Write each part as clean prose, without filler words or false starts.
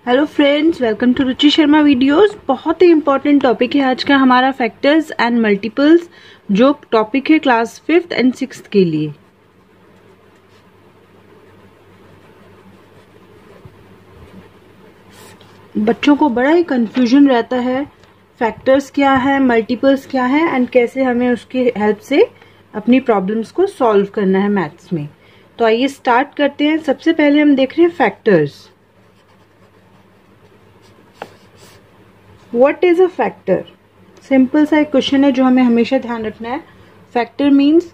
Hello friends, welcome to Ruchi Sharma videos. बहुत ही important topic है आज का हमारा फैक्टर्स एंड मल्टीपल्स, जो टॉपिक है क्लास 5th एंड 6th के लिए। बच्चों को बड़ा ही कंफ्यूजन रहता है फैक्टर्स क्या है, मल्टीपल्स क्या है एंड कैसे हमें उसकी हेल्प से अपनी प्रॉब्लम्स को सॉल्व करना है मैथ्स में। तो आइए स्टार्ट करते हैं। सबसे पहले हम देख रहे हैं factors. What is a factor? Simple सा एक क्वेश्चन है जो हमें हमेशा ध्यान रखना है। फैक्टर मीन्स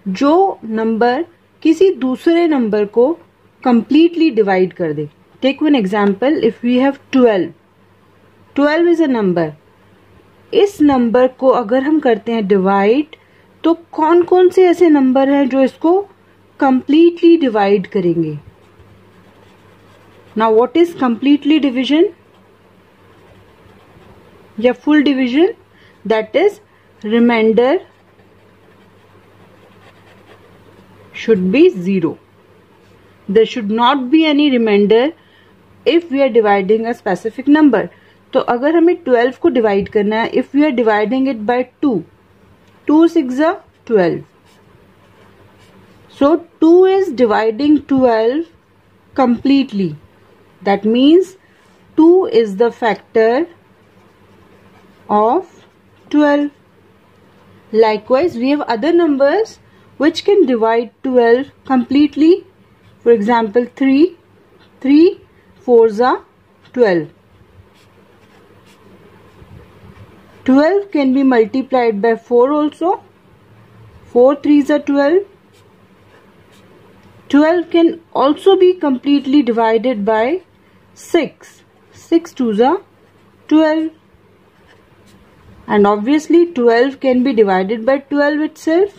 जो नंबर किसी दूसरे नंबर को कंप्लीटली डिवाइड कर दे। Take one example, if we have 12 is a number. इस नंबर को अगर हम करते हैं डिवाइड, तो कौन कौन से ऐसे नंबर हैं जो इसको कंप्लीटली डिवाइड करेंगे। Now what is completely division या full division? That is reminder should be 0. There should not be any remainder if we are dividing a specific number. तो अगर हमें 12 को डिवाइड करना है, if we are dividing it by 2 6 are 12. So 2 is dividing 12 completely. That means 2 is the factor of 12. Likewise, we have other numbers which can divide 12 completely. For example, 3 4s are 12. 12 can be multiplied by 4 also. 4 3s are 12. 12 can also be completely divided by 6. 6 2s are 12. And obviously 12 can be divided by 12 itself.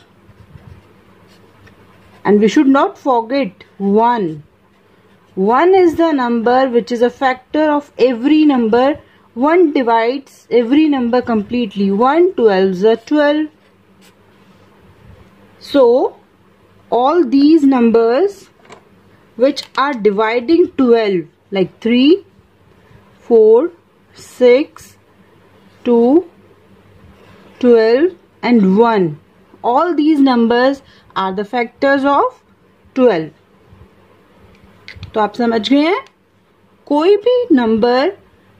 And we should not forget 1. 1 is the number which is a factor of every number. 1 divides every number completely. 1 12s are 12. So all these numbers which are dividing 12, like 3, 4, 6, 2, 12 and 1, all these numbers are the factors of 12. तो आप समझ गए हैं, कोई भी number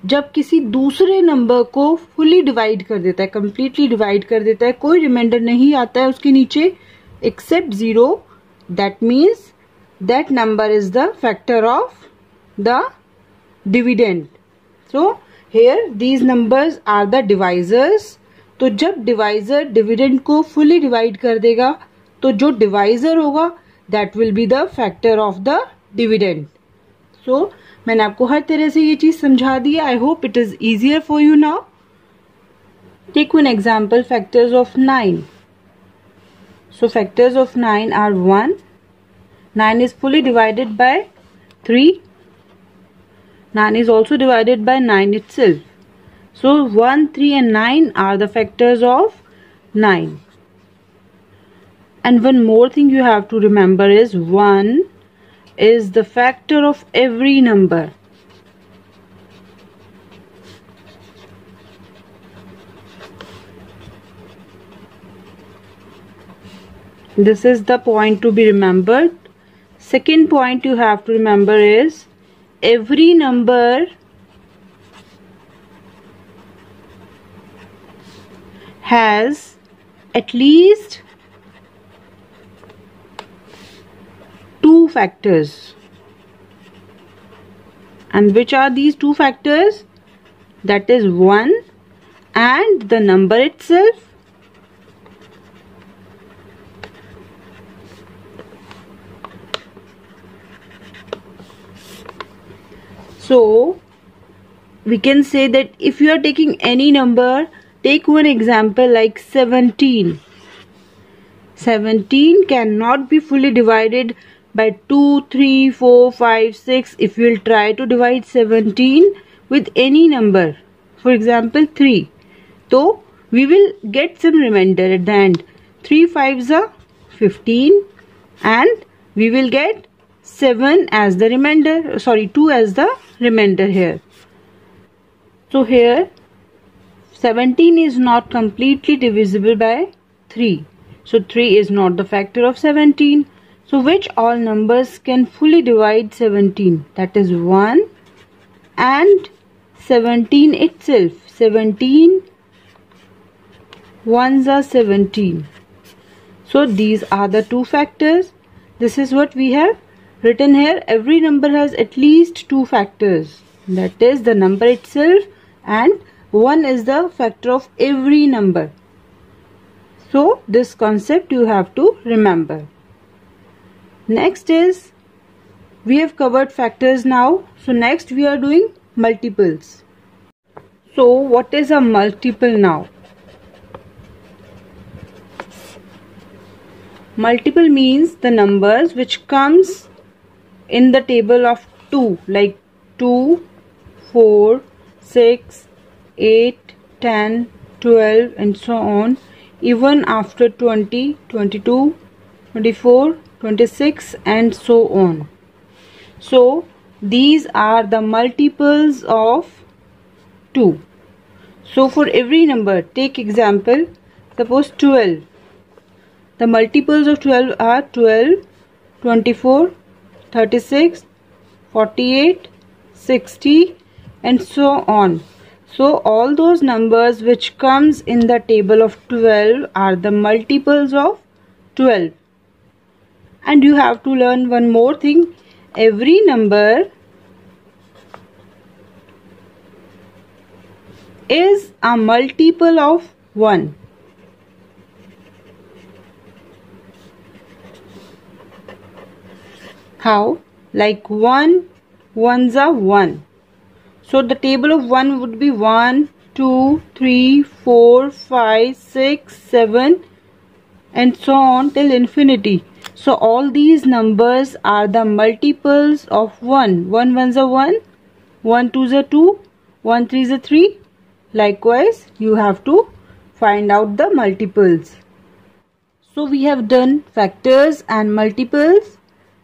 जब किसी दूसरे नंबर को फुली डिवाइड कर देता है, कंप्लीटली डिवाइड कर देता है, कोई रिमाइंडर नहीं आता है उसके नीचे except 0, that means that number is the factor of the dividend. So here these numbers are the divisors. तो जब डिवाइजर डिविडेंड को फुली डिवाइड कर देगा, तो जो डिवाइजर होगा that will be the factor of the dividend. So मैंने आपको हर तरह से ये चीज समझा दी है. I hope it is easier for you now. Take one example, factors of 9. So factors of 9 are 1. 9 is fully divided by 3. 9 is also divided by 9 itself. So 1, 3 and 9 are the factors of 9. And one more thing you have to remember is 1 is the factor of every number. This is the point to be remembered. Second point you have to remember is every number has at least 2 factors. And which are these 2 factors? That is 1 and the number itself. So we can say that if you are taking any number, take one example like 17. 17 cannot be fully divided by 2, 3, 4, 5, 6. If you will try to divide 17 with any number, for example 3, so we will get some remainder at the end. 3 5s are 15 and we will get 7 as the remainder, sorry, 2 as the remainder here. So here 17 is not completely divisible by 3. So 3 is not the factor of 17. So which all numbers can fully divide 17? That is 1 and 17 itself. 17 ones are 17. So these are the two factors. This is what we have written here. Every number has at least two factors. That is the number itself, and 1 is the factor of every number. So this concept you have to remember. Next is, we have covered factors now. So next we are doing multiples. So what is a multiple now? Multiple means the numbers which comes in the table of 2, like 2, 4, 6, 8, 10, 12 and so on, even after 20, 22, 24, 26 and so on. So these are the multiples of 2. So for every number, take example, suppose 12. The multiples of 12 are 12, 24, 36, 48, 60 and so on. So all those numbers which comes in the table of 12 are the multiples of 12. And you have to learn one more thing. Every number is a multiple of 1. How? Like 1 ones are 1. So the table of 1 would be 1, 2, 3, 4, 5, 6, 7 and so on till infinity. So all these numbers are the multiples of 1. 1 ones are 1, 1 twos are 2, 1 threes are 3. Likewise, you have to find out the multiples. So we have done factors and multiples.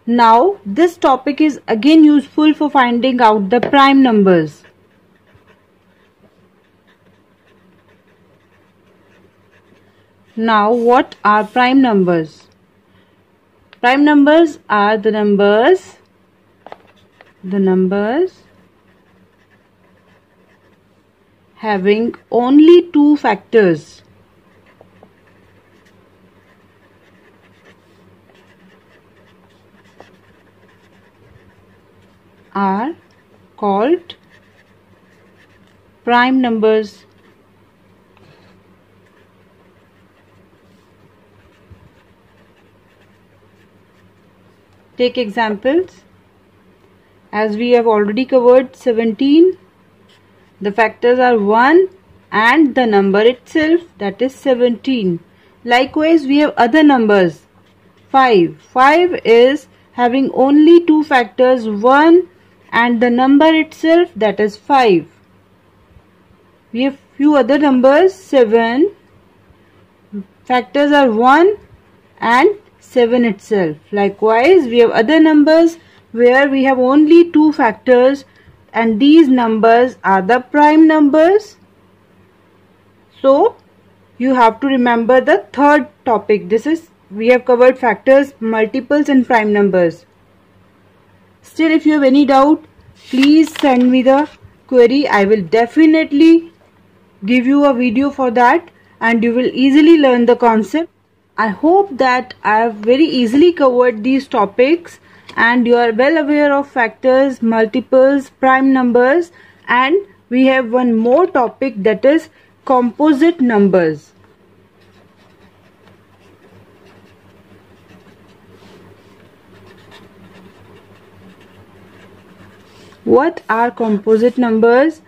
Now this topic is again useful for finding out the prime numbers. Now what are prime numbers? Prime numbers are the numbers having only two factors. Are called prime numbers. Take examples. As we have already covered 17, the factors are 1 and the number itself, that is 17. Likewise, we have other numbers. 5. 5 is having only two factors, 1 and the number itself, that is 5. We have few other numbers. 7. Factors are 1 and 7 itself. Likewise, we have other numbers where we have only two factors, and these numbers are the prime numbers. So you have to remember the third topic. This is, we have covered factors, multiples and prime numbers. Still, if you have any doubt, please send me the query. I will definitely give you a video for that and you will easily learn the concept. I hope that I have very easily covered these topics and you are well aware of factors, multiples, prime numbers, and we have one more topic, that is composite numbers. What are composite numbers?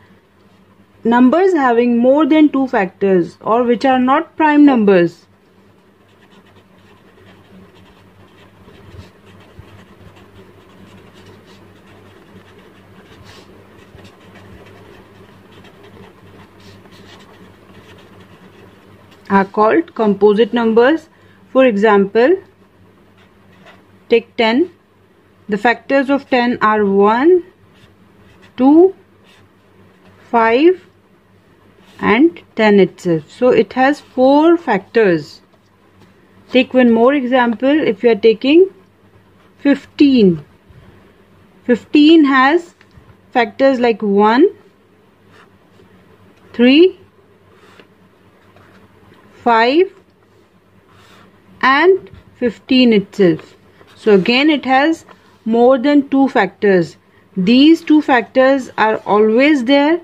Numbers having more than two factors or which are not prime numbers. Are called composite numbers. For example, take 10. The factors of 10 are 1, 2, 5 and 10 itself. So it has 4 factors. Take one more example. If you are taking 15. 15 has factors like 1, 3, 5 and 15 itself. So again it has more than 2 factors. These 2 factors are always there,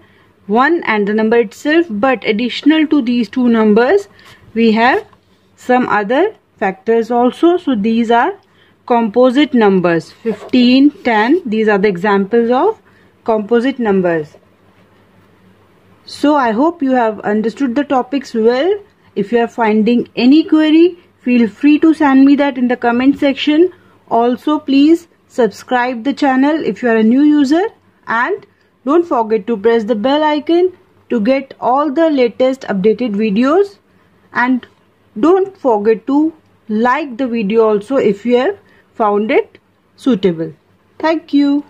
1 and the number itself, but additional to these 2 numbers we have some other factors also. So these are composite numbers. 15, 10, these are the examples of composite numbers. So I hope you have understood the topics well. If you are finding any query, feel free to send me that in the comment section. Also please subscribe the channel if you are a new user, and don't forget to press the bell icon to get all the latest updated videos, and don't forget to like the video also if you have found it suitable. Thank you.